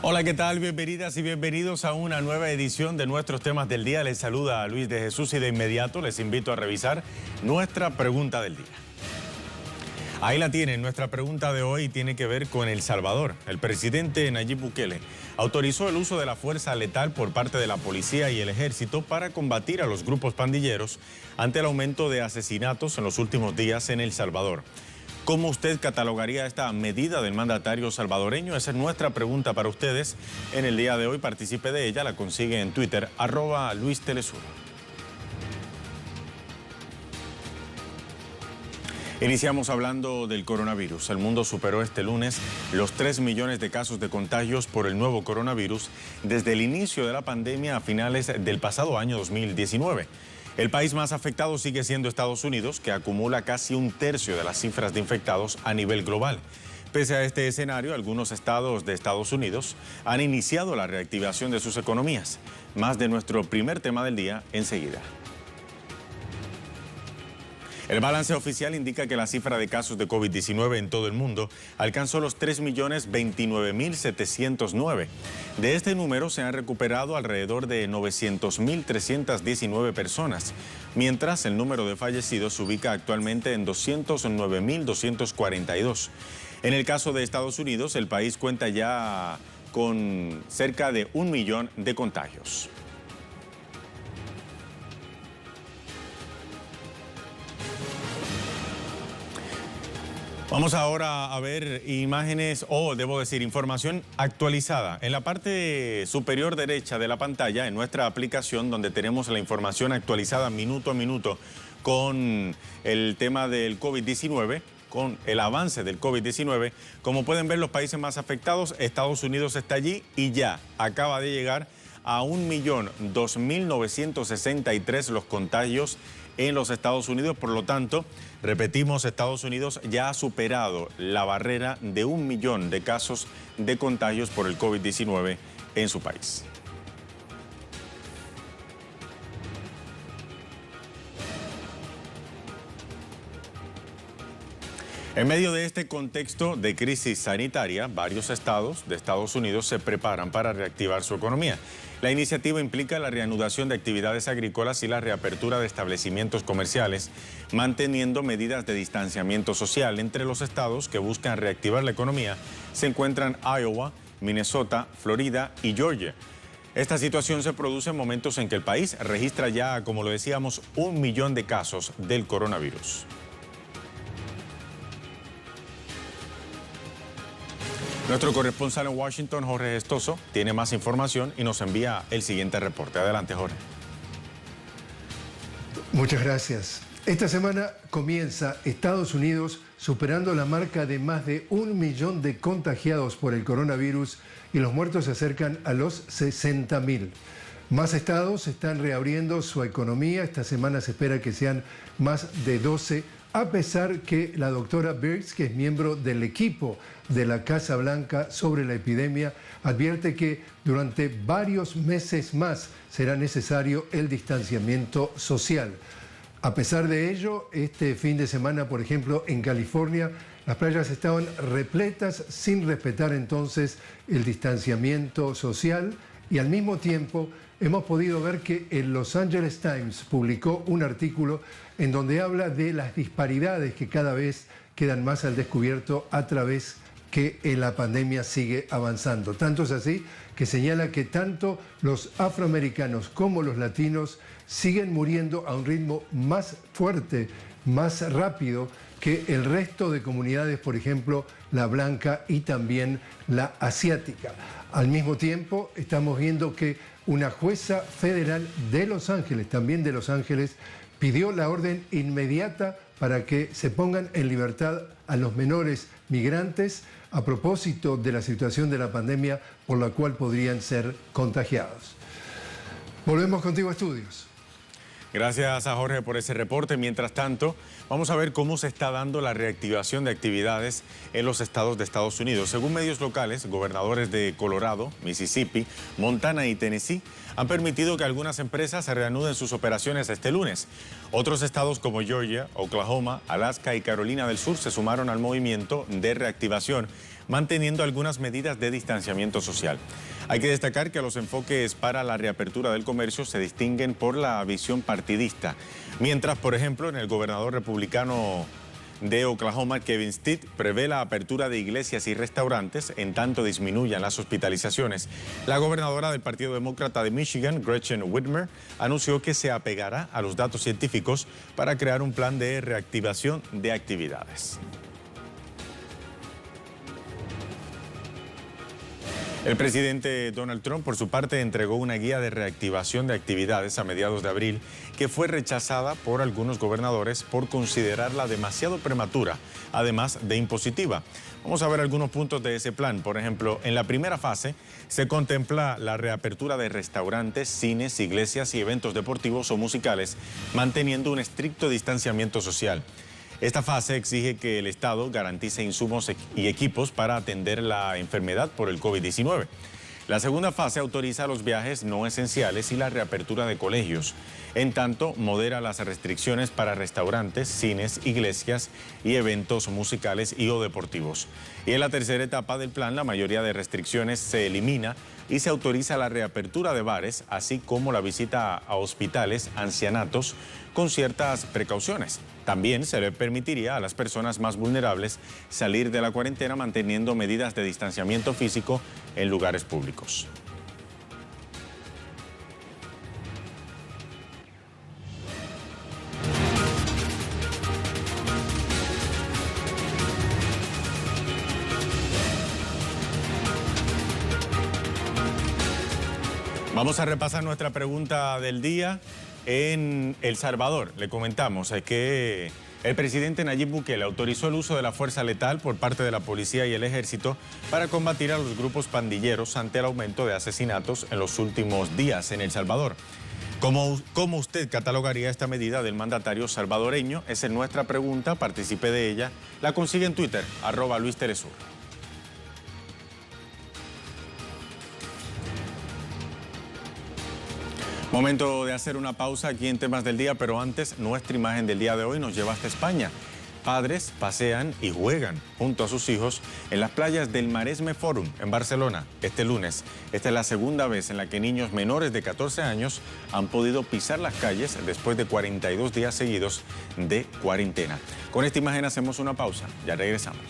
Hola, ¿qué tal? Bienvenidas y bienvenidos a una nueva edición de nuestros temas del día. Les saluda Luis de Jesús y de inmediato les invito a revisar nuestra pregunta del día. Ahí la tienen, nuestra pregunta de hoy tiene que ver con El Salvador. El presidente Nayib Bukele autorizó el uso de la fuerza letal por parte de la policía y el ejército para combatir a los grupos pandilleros ante el aumento de asesinatos en los últimos días en El Salvador. ¿Cómo usted catalogaría esta medida del mandatario salvadoreño? Esa es nuestra pregunta para ustedes. En el día de hoy participe de ella, la consigue en Twitter, @LuisTelesur. Iniciamos hablando del coronavirus. El mundo superó este lunes los 3 millones de casos de contagios por el nuevo coronavirus desde el inicio de la pandemia a finales del pasado año 2019. El país más afectado sigue siendo Estados Unidos, que acumula casi un tercio de las cifras de infectados a nivel global. Pese a este escenario, algunos estados de Estados Unidos han iniciado la reactivación de sus economías. Más de nuestro primer tema del día enseguida. El balance oficial indica que la cifra de casos de COVID-19 en todo el mundo alcanzó los 3.029.709. De este número se han recuperado alrededor de 900.319 personas, mientras el número de fallecidos se ubica actualmente en 209.242. En el caso de Estados Unidos, el país cuenta ya con cerca de 1 millón de contagios. Vamos ahora a ver imágenes, debo decir, información actualizada. En la parte superior derecha de la pantalla, en nuestra aplicación, donde tenemos la información actualizada minuto a minuto con el tema del COVID-19, con el avance del COVID-19. Como pueden ver, los países más afectados, Estados Unidos está allí y ya acaba de llegar a 1.002.963 los contagios en los Estados Unidos. Por lo tanto, repetimos, Estados Unidos ya ha superado la barrera de 1 millón de casos de contagios por el COVID-19 en su país. En medio de este contexto de crisis sanitaria, varios estados de Estados Unidos se preparan para reactivar su economía. La iniciativa implica la reanudación de actividades agrícolas y la reapertura de establecimientos comerciales, manteniendo medidas de distanciamiento social. Entre los estados que buscan reactivar la economía se encuentran Iowa, Minnesota, Florida y Georgia. Esta situación se produce en momentos en que el país registra ya, como lo decíamos, 1 millón de casos del coronavirus. Nuestro corresponsal en Washington, Jorge Gestoso, tiene más información y nos envía el siguiente reporte. Adelante, Jorge. Muchas gracias. Esta semana comienza Estados Unidos superando la marca de más de 1 millón de contagiados por el coronavirus y los muertos se acercan a los 60.000. Más estados están reabriendo su economía. Esta semana se espera que sean más de 12, a pesar que la doctora Birx, que es miembro del equipo de la Casa Blanca sobre la epidemia, advierte que durante varios meses más será necesario el distanciamiento social. A pesar de ello, este fin de semana, por ejemplo, en California, las playas estaban repletas sin respetar entonces el distanciamiento social y al mismo tiempo hemos podido ver que el Los Angeles Times publicó un artículo en donde habla de las disparidades que cada vez quedan más al descubierto a través que la pandemia sigue avanzando. Tanto es así que señala que tanto los afroamericanos como los latinos siguen muriendo a un ritmo más fuerte, más rápido que el resto de comunidades, por ejemplo, la blanca y también la asiática. Al mismo tiempo, estamos viendo que una jueza federal de Los Ángeles, también de Los Ángeles, pidió la orden inmediata para que se pongan en libertad a los menores migrantes a propósito de la situación de la pandemia por la cual podrían ser contagiados. Volvemos contigo a estudios. Gracias a Jorge por ese reporte. Mientras tanto, vamos a ver cómo se está dando la reactivación de actividades en los estados de Estados Unidos. Según medios locales, gobernadores de Colorado, Mississippi, Montana y Tennessee han permitido que algunas empresas se reanuden sus operaciones este lunes. Otros estados como Georgia, Oklahoma, Alaska y Carolina del Sur se sumaron al movimiento de reactivación, manteniendo algunas medidas de distanciamiento social. Hay que destacar que los enfoques para la reapertura del comercio se distinguen por la visión partidista, mientras, por ejemplo, en el gobernador republicano de Oklahoma, Kevin Stitt, prevé la apertura de iglesias y restaurantes en tanto disminuyan las hospitalizaciones. La gobernadora del Partido Demócrata de Michigan, Gretchen Whitmer, anunció que se apegará a los datos científicos para crear un plan de reactivación de actividades. El presidente Donald Trump, por su parte, entregó una guía de reactivación de actividades a mediados de abril que fue rechazada por algunos gobernadores por considerarla demasiado prematura, además de impositiva. Vamos a ver algunos puntos de ese plan. Por ejemplo, en la primera fase se contempla la reapertura de restaurantes, cines, iglesias y eventos deportivos o musicales, manteniendo un estricto distanciamiento social. Esta fase exige que el Estado garantice insumos y equipos para atender la enfermedad por el COVID-19. La segunda fase autoriza los viajes no esenciales y la reapertura de colegios. En tanto, modera las restricciones para restaurantes, cines, iglesias y eventos musicales y o deportivos. Y en la tercera etapa del plan, la mayoría de restricciones se elimina y se autoriza la reapertura de bares, así como la visita a hospitales, ancianatos, con ciertas precauciones. También se le permitiría a las personas más vulnerables salir de la cuarentena manteniendo medidas de distanciamiento físico en lugares públicos. Vamos a repasar nuestra pregunta del día. En El Salvador le comentamos que el presidente Nayib Bukele autorizó el uso de la fuerza letal por parte de la policía y el ejército para combatir a los grupos pandilleros ante el aumento de asesinatos en los últimos días en El Salvador. ¿Cómo usted catalogaría esta medida del mandatario salvadoreño? Esa es nuestra pregunta, participe de ella. La consigue en Twitter, @LuisTelesur. Momento de hacer una pausa aquí en Temas del Día, pero antes, nuestra imagen del día de hoy nos lleva hasta España. Padres pasean y juegan junto a sus hijos en las playas del Maresme Forum en Barcelona este lunes. Esta es la segunda vez en la que niños menores de 14 años han podido pisar las calles después de 42 días seguidos de cuarentena. Con esta imagen hacemos una pausa, ya regresamos.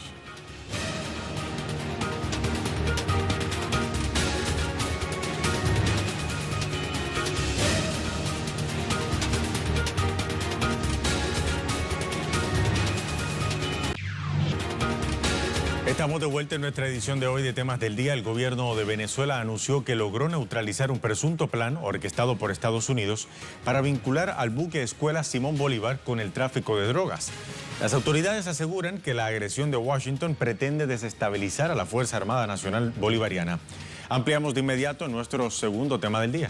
Estamos de vuelta en nuestra edición de hoy de Temas del Día. El gobierno de Venezuela anunció que logró neutralizar un presunto plan orquestado por Estados Unidos para vincular al buque escuela Simón Bolívar con el tráfico de drogas. Las autoridades aseguran que la agresión de Washington pretende desestabilizar a la Fuerza Armada Nacional Bolivariana. Ampliamos de inmediato nuestro segundo tema del día.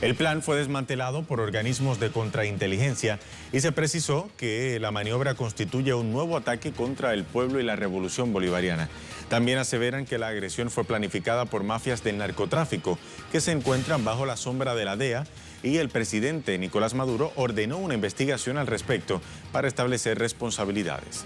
El plan fue desmantelado por organismos de contrainteligencia y se precisó que la maniobra constituye un nuevo ataque contra el pueblo y la revolución bolivariana. También aseveran que la agresión fue planificada por mafias del narcotráfico que se encuentran bajo la sombra de la DEA y el presidente Nicolás Maduro ordenó una investigación al respecto para establecer responsabilidades.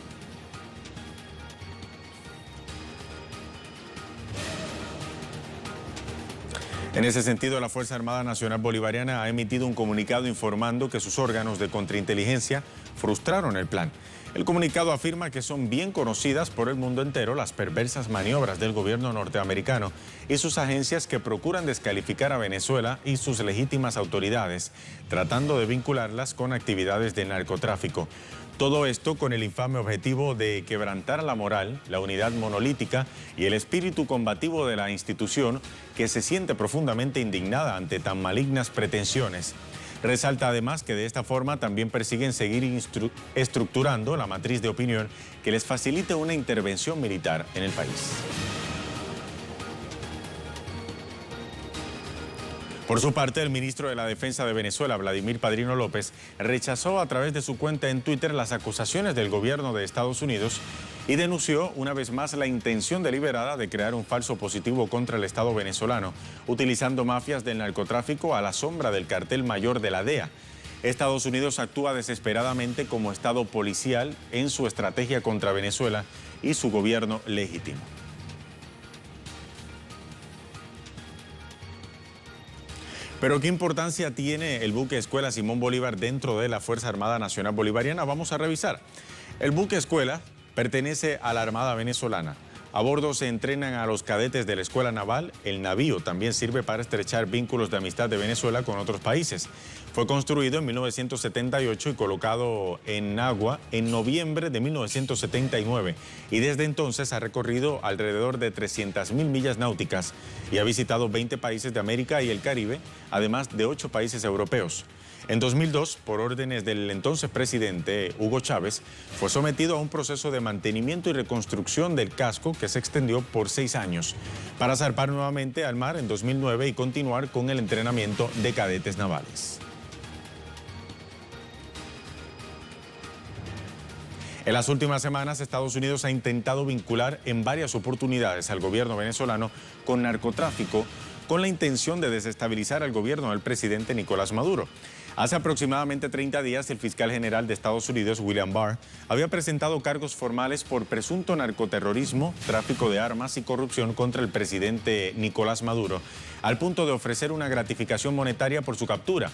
En ese sentido, la Fuerza Armada Nacional Bolivariana ha emitido un comunicado informando que sus órganos de contrainteligencia frustraron el plan. El comunicado afirma que son bien conocidas por el mundo entero las perversas maniobras del gobierno norteamericano y sus agencias que procuran descalificar a Venezuela y sus legítimas autoridades, tratando de vincularlas con actividades de narcotráfico. Todo esto con el infame objetivo de quebrantar la moral, la unidad monolítica y el espíritu combativo de la institución que se siente profundamente indignada ante tan malignas pretensiones. Resalta además que de esta forma también persiguen seguir estructurando la matriz de opinión que les facilite una intervención militar en el país. Por su parte, el ministro de la Defensa de Venezuela, Vladimir Padrino López, rechazó a través de su cuenta en Twitter las acusaciones del gobierno de Estados Unidos y denunció una vez más la intención deliberada de crear un falso positivo contra el Estado venezolano, utilizando mafias del narcotráfico a la sombra del cartel mayor de la DEA. Estados Unidos actúa desesperadamente como Estado policial en su estrategia contra Venezuela y su gobierno legítimo. Pero ¿qué importancia tiene el buque escuela Simón Bolívar dentro de la Fuerza Armada Nacional Bolivariana? Vamos a revisar. El buque escuela pertenece a la Armada venezolana. A bordo se entrenan a los cadetes de la Escuela Naval. El navío también sirve para estrechar vínculos de amistad de Venezuela con otros países. Fue construido en 1978 y colocado en agua en noviembre de 1979 y desde entonces ha recorrido alrededor de 300.000 millas náuticas y ha visitado 20 países de América y el Caribe, además de 8 países europeos. En 2002, por órdenes del entonces presidente Hugo Chávez, fue sometido a un proceso de mantenimiento y reconstrucción del casco que se extendió por 6 años, para zarpar nuevamente al mar en 2009 y continuar con el entrenamiento de cadetes navales. En las últimas semanas, Estados Unidos ha intentado vincular en varias oportunidades al gobierno venezolano con narcotráfico, con la intención de desestabilizar al gobierno del presidente Nicolás Maduro. Hace aproximadamente 30 días, el fiscal general de Estados Unidos, William Barr, había presentado cargos formales por presunto narcoterrorismo, tráfico de armas y corrupción contra el presidente Nicolás Maduro, al punto de ofrecer una gratificación monetaria por su captura.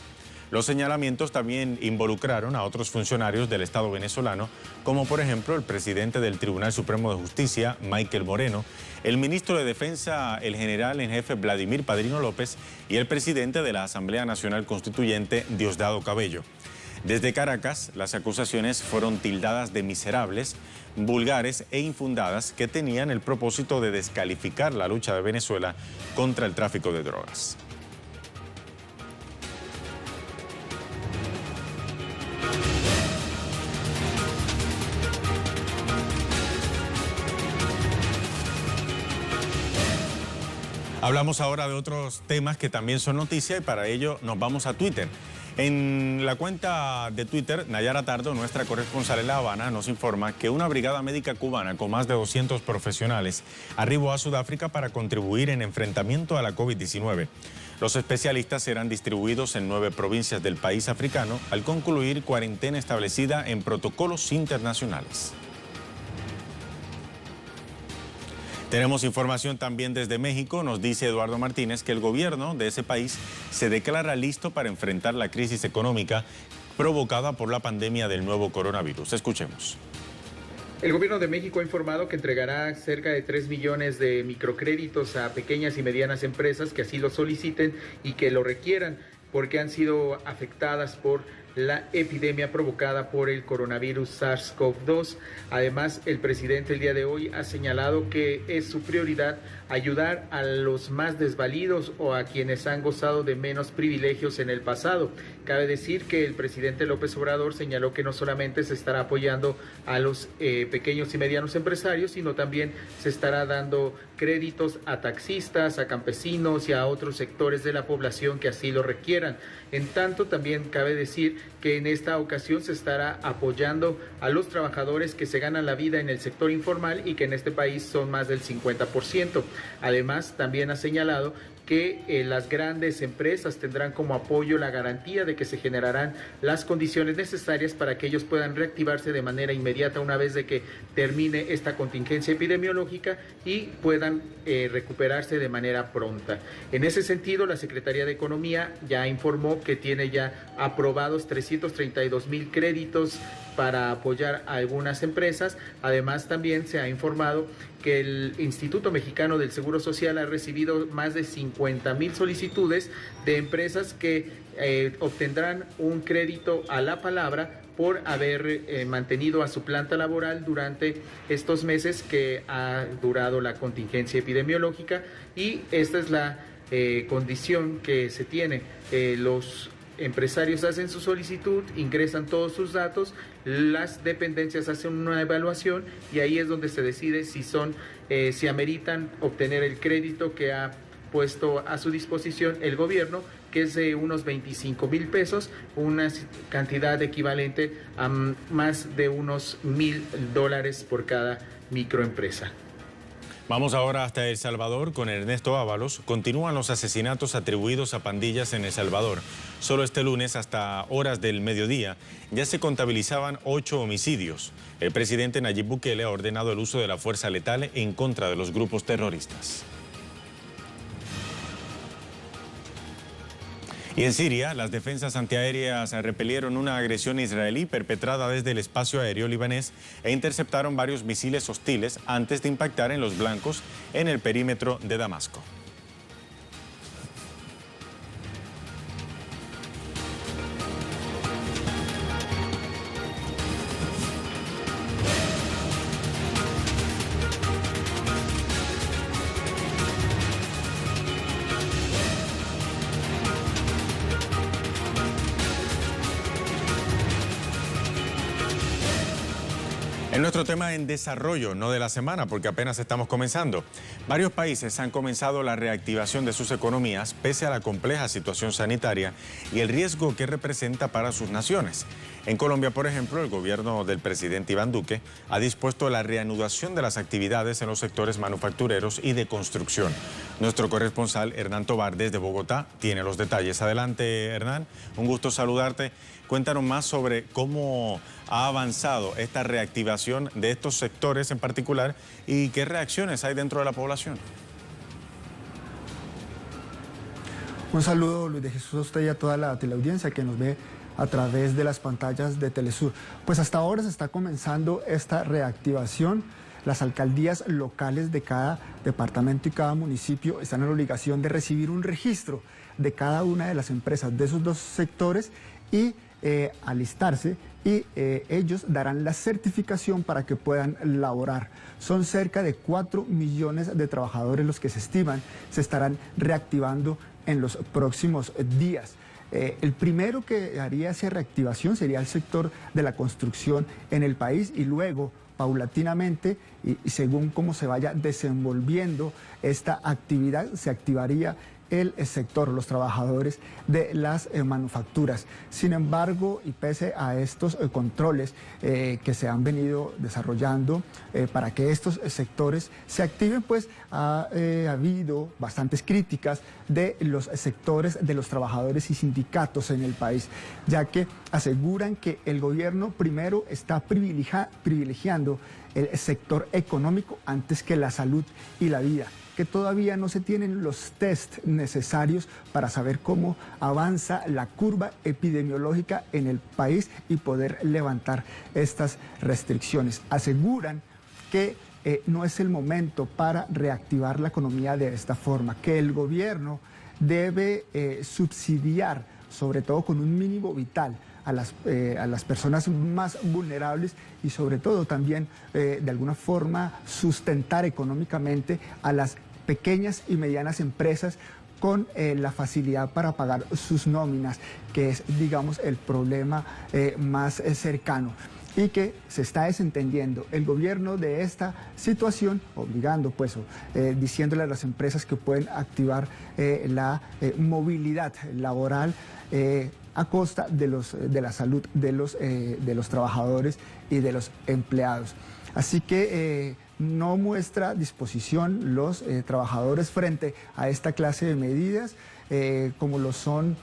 Los señalamientos también involucraron a otros funcionarios del Estado venezolano, como por ejemplo el presidente del Tribunal Supremo de Justicia, Michael Moreno, el ministro de Defensa, el general en jefe Vladimir Padrino López y el presidente de la Asamblea Nacional Constituyente, Diosdado Cabello. Desde Caracas, las acusaciones fueron tildadas de miserables, vulgares e infundadas que tenían el propósito de descalificar la lucha de Venezuela contra el tráfico de drogas. Hablamos ahora de otros temas que también son noticia y para ello nos vamos a Twitter. En la cuenta de Twitter, Nayara Tardo, nuestra corresponsal en La Habana, nos informa que una brigada médica cubana con más de 200 profesionales arribó a Sudáfrica para contribuir en enfrentamiento a la COVID-19. Los especialistas serán distribuidos en 9 provincias del país africano al concluir cuarentena establecida en protocolos internacionales. Tenemos información también desde México. Nos dice Eduardo Martínez que el gobierno de ese país se declara listo para enfrentar la crisis económica provocada por la pandemia del nuevo coronavirus. Escuchemos. El gobierno de México ha informado que entregará cerca de 3 millones de microcréditos a pequeñas y medianas empresas que así lo soliciten y que lo requieran porque han sido afectadas por la epidemia provocada por el coronavirus SARS-CoV-2. Además, el presidente el día de hoy ha señalado que es su prioridad ayudar a los más desvalidos o a quienes han gozado de menos privilegios en el pasado. Cabe decir que el presidente López Obrador señaló que no solamente se estará apoyando a los pequeños y medianos empresarios, sino también se estará dando créditos a taxistas, a campesinos y a otros sectores de la población que así lo requieran. En tanto, también cabe decir que en esta ocasión se estará apoyando a los trabajadores que se ganan la vida en el sector informal y que en este país son más del 50%. Además, también ha señalado que las grandes empresas tendrán como apoyo la garantía de que se generarán las condiciones necesarias para que ellos puedan reactivarse de manera inmediata una vez de que termine esta contingencia epidemiológica y puedan recuperarse de manera pronta. En ese sentido, la Secretaría de Economía ya informó que tiene ya aprobados 332,000 créditos para apoyar a algunas empresas. Además, también se ha informado que el Instituto Mexicano del Seguro Social ha recibido más de 50,000 solicitudes de empresas que obtendrán un crédito a la palabra por haber mantenido a su planta laboral durante estos meses que ha durado la contingencia epidemiológica, y esta es la condición que se tiene. Los empresarios hacen su solicitud, ingresan todos sus datos, las dependencias hacen una evaluación y ahí es donde se decide si ameritan obtener el crédito que ha puesto a su disposición el gobierno, que es de unos 25,000 pesos, una cantidad equivalente a más de unos $1,000 por cada microempresa. Vamos ahora hasta El Salvador con Ernesto Ábalos. Continúan los asesinatos atribuidos a pandillas en El Salvador. Solo este lunes, hasta horas del mediodía, ya se contabilizaban 8 homicidios. El presidente Nayib Bukele ha ordenado el uso de la fuerza letal en contra de los grupos terroristas. Y en Siria, las defensas antiaéreas repelieron una agresión israelí perpetrada desde el espacio aéreo libanés e interceptaron varios misiles hostiles antes de impactar en los blancos en el perímetro de Damasco. En nuestro tema en desarrollo, no de la semana, porque apenas estamos comenzando. Varios países han comenzado la reactivación de sus economías pese a la compleja situación sanitaria y el riesgo que representa para sus naciones. En Colombia, por ejemplo, el gobierno del presidente Iván Duque ha dispuesto la reanudación de las actividades en los sectores manufactureros y de construcción. Nuestro corresponsal Hernán Tobar desde Bogotá tiene los detalles. Adelante, Hernán, un gusto saludarte. Cuéntanos más sobre cómo ha avanzado esta reactivación de estos sectores en particular y qué reacciones hay dentro de la población. Un saludo, Luis de Jesús, a usted y a toda la teleaudiencia que nos ve a través de las pantallas de Telesur. Pues hasta ahora se está comenzando esta reactivación. Las alcaldías locales de cada departamento y cada municipio están en la obligación de recibir un registro de cada una de las empresas de esos dos sectores y alistarse y ellos darán la certificación para que puedan laborar. Son cerca de 4 millones de trabajadores los que se estiman se estarán reactivando en los próximos días. El primero que haría esa reactivación sería el sector de la construcción en el país y luego paulatinamente y según cómo se vaya desenvolviendo esta actividad se activaría el sector, los trabajadores de las manufacturas. Sin embargo, y pese a estos controles que se han venido desarrollando para que estos sectores se activen, pues ha habido bastantes críticas de los sectores de los trabajadores y sindicatos en el país, ya que aseguran que el gobierno primero está privilegiando el sector económico antes que la salud y la vida, que todavía no se tienen los test necesarios para saber cómo avanza la curva epidemiológica en el país y poder levantar estas restricciones. Aseguran que no es el momento para reactivar la economía de esta forma, que el gobierno debe subsidiar, sobre todo con un mínimo vital, a las personas más vulnerables y sobre todo también de alguna forma sustentar económicamente a las pequeñas y medianas empresas con la facilidad para pagar sus nóminas, que es, digamos, el problema más cercano y que se está desentendiendo el gobierno de esta situación, obligando, pues, diciéndole a las empresas que pueden activar la movilidad laboral a costa de la salud de los trabajadores y de los empleados. Así que no muestra disposición los trabajadores frente a esta clase de medidas, como lo son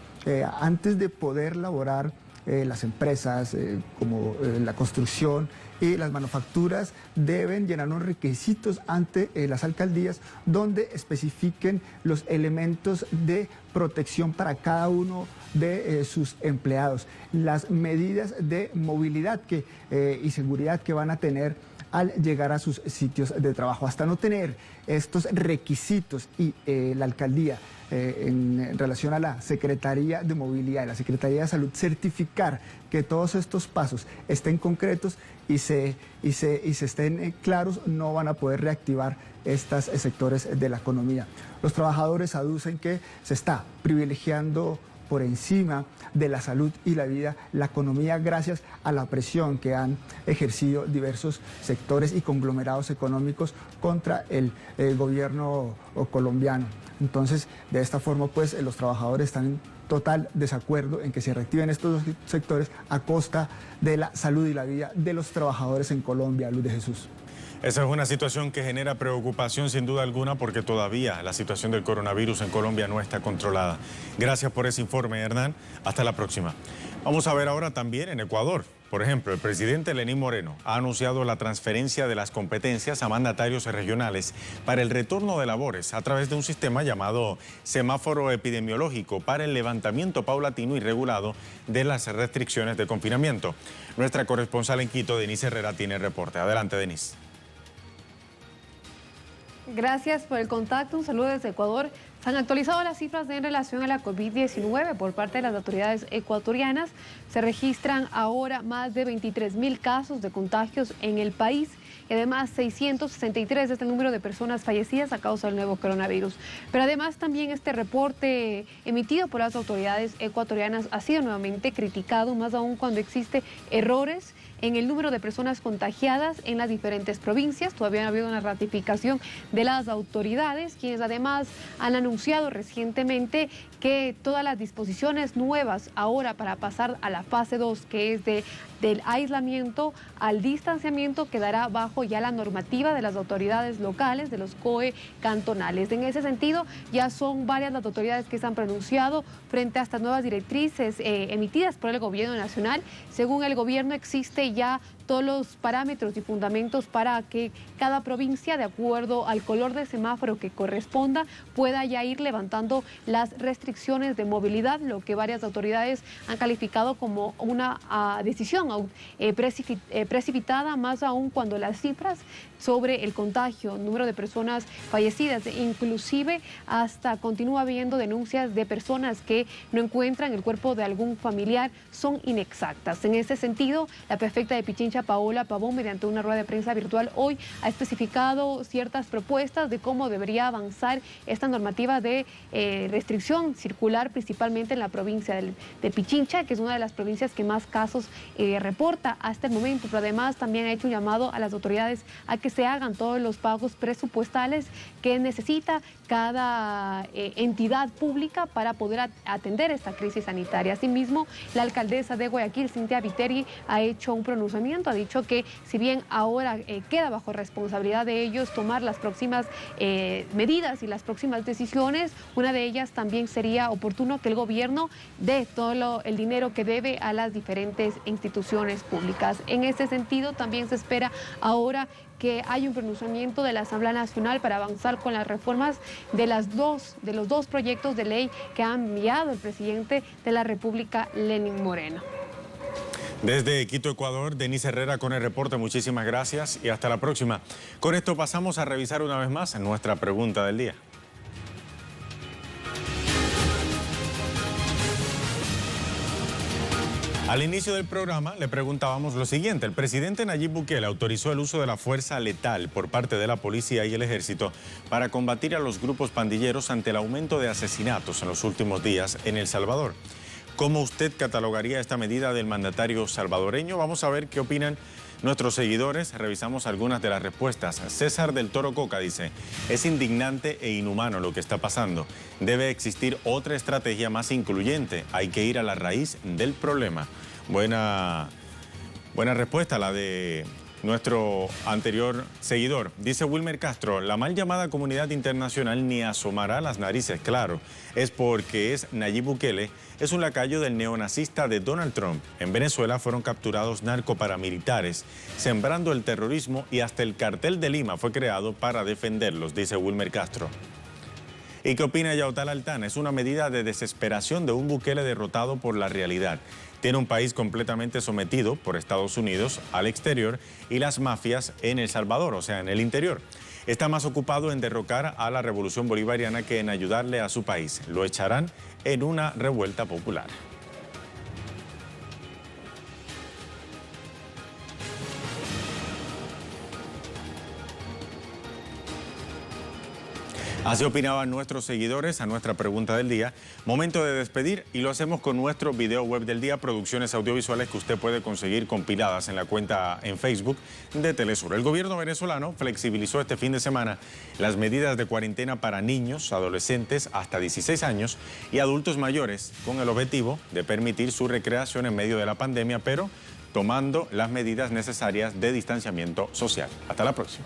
antes de poder laborar las empresas, como la construcción y las manufacturas deben llenar unos requisitos ante las alcaldías donde especifiquen los elementos de protección para cada uno de sus empleados, las medidas de movilidad y seguridad que van a tener al llegar a sus sitios de trabajo. Hasta no tener estos requisitos y la alcaldía en relación a la Secretaría de Movilidad y la Secretaría de Salud certificar que todos estos pasos estén concretos y se estén claros, no van a poder reactivar estos sectores de la economía. Los trabajadores aducen que se está privilegiando por encima de la salud y la vida, la economía, gracias a la presión que han ejercido diversos sectores y conglomerados económicos contra el gobierno colombiano. Entonces, de esta forma, pues, los trabajadores están en total desacuerdo en que se reactiven estos dos sectores a costa de la salud y la vida de los trabajadores en Colombia. Luz de Jesús. Esa es una situación que genera preocupación sin duda alguna porque todavía la situación del coronavirus en Colombia no está controlada. Gracias por ese informe, Hernán. Hasta la próxima. Vamos a ver ahora también en Ecuador. Por ejemplo, el presidente Lenín Moreno ha anunciado la transferencia de las competencias a mandatarios regionales para el retorno de labores a través de un sistema llamado semáforo epidemiológico para el levantamiento paulatino y regulado de las restricciones de confinamiento. Nuestra corresponsal en Quito, Denise Herrera, tiene el reporte. Adelante, Denise. Gracias por el contacto. Un saludo desde Ecuador. Se han actualizado las cifras en relación a la COVID-19 por parte de las autoridades ecuatorianas. Se registran ahora más de 23.000 casos de contagios en el país y además 663 es el número de personas fallecidas a causa del nuevo coronavirus. Pero además también este reporte emitido por las autoridades ecuatorianas ha sido nuevamente criticado, más aún cuando existe errores en el número de personas contagiadas en las diferentes provincias. Todavía no ha habido una ratificación de las autoridades, quienes además han anunciado recientemente que todas las disposiciones nuevas ahora para pasar a la fase 2, que es del aislamiento al distanciamiento, quedará bajo ya la normativa de las autoridades locales, de los COE cantonales. En ese sentido, ya son varias las autoridades que se han pronunciado frente a estas nuevas directrices emitidas por el gobierno nacional. Según el gobierno, existe ya todos los parámetros y fundamentos para que cada provincia, de acuerdo al color de semáforo que corresponda, pueda ya ir levantando las restricciones de movilidad, lo que varias autoridades han calificado como una decisión precipitada, más aún cuando las cifras sobre el contagio, número de personas fallecidas, inclusive hasta continúa habiendo denuncias de personas que no encuentran el cuerpo de algún familiar, son inexactas. En ese sentido, la prefecta de Pichincha, Paola Pavón, mediante una rueda de prensa virtual hoy, ha especificado ciertas propuestas de cómo debería avanzar esta normativa de restricción circular, principalmente en la provincia de Pichincha, que es una de las provincias que más casos reporta hasta el momento, pero además también ha hecho un llamado a las autoridades a que se hagan todos los pagos presupuestales que necesita cada entidad pública para poder atender esta crisis sanitaria. Asimismo, la alcaldesa de Guayaquil, Cintia Viteri, ha hecho un pronunciamiento, ha dicho que si bien ahora queda bajo responsabilidad de ellos tomar las próximas medidas y las próximas decisiones, una de ellas también sería oportuno que el gobierno dé todo el dinero que debe a las diferentes instituciones públicas. En ese sentido, también se espera ahora que hay un pronunciamiento de la Asamblea Nacional para avanzar con las reformas de los dos proyectos de ley que ha enviado el presidente de la República, Lenín Moreno. Desde Quito, Ecuador, Denise Herrera con el reporte. Muchísimas gracias y hasta la próxima. Con esto pasamos a revisar una vez más nuestra pregunta del día. Al inicio del programa le preguntábamos lo siguiente. El presidente Nayib Bukele autorizó el uso de la fuerza letal por parte de la policía y el ejército para combatir a los grupos pandilleros ante el aumento de asesinatos en los últimos días en El Salvador. ¿Cómo usted catalogaría esta medida del mandatario salvadoreño? Vamos a ver qué opinan nuestros seguidores. Revisamos algunas de las respuestas. César del Toro Coca dice: es indignante e inhumano lo que está pasando. Debe existir otra estrategia más incluyente. Hay que ir a la raíz del problema. Buena respuesta la de nuestro anterior seguidor. Dice Wilmer Castro: la mal llamada comunidad internacional ni asomará las narices, claro. Es porque Nayib Bukele es un lacayo del neonazista de Donald Trump. En Venezuela fueron capturados narcoparamilitares, sembrando el terrorismo, y hasta el cartel de Lima fue creado para defenderlos, dice Wilmer Castro. ¿Y qué opina Yautal Altana? Es una medida de desesperación de un Bukele derrotado por la realidad. Tiene un país completamente sometido por Estados Unidos al exterior y las mafias en El Salvador, o sea, en el interior. Está más ocupado en derrocar a la revolución bolivariana que en ayudarle a su país. Lo echarán en una revuelta popular. Así opinaban nuestros seguidores a nuestra pregunta del día. Momento de despedir y lo hacemos con nuestro video web del día, producciones audiovisuales que usted puede conseguir compiladas en la cuenta en Facebook de Telesur. El gobierno venezolano flexibilizó este fin de semana las medidas de cuarentena para niños, adolescentes hasta 16 años y adultos mayores con el objetivo de permitir su recreación en medio de la pandemia, pero tomando las medidas necesarias de distanciamiento social. Hasta la próxima.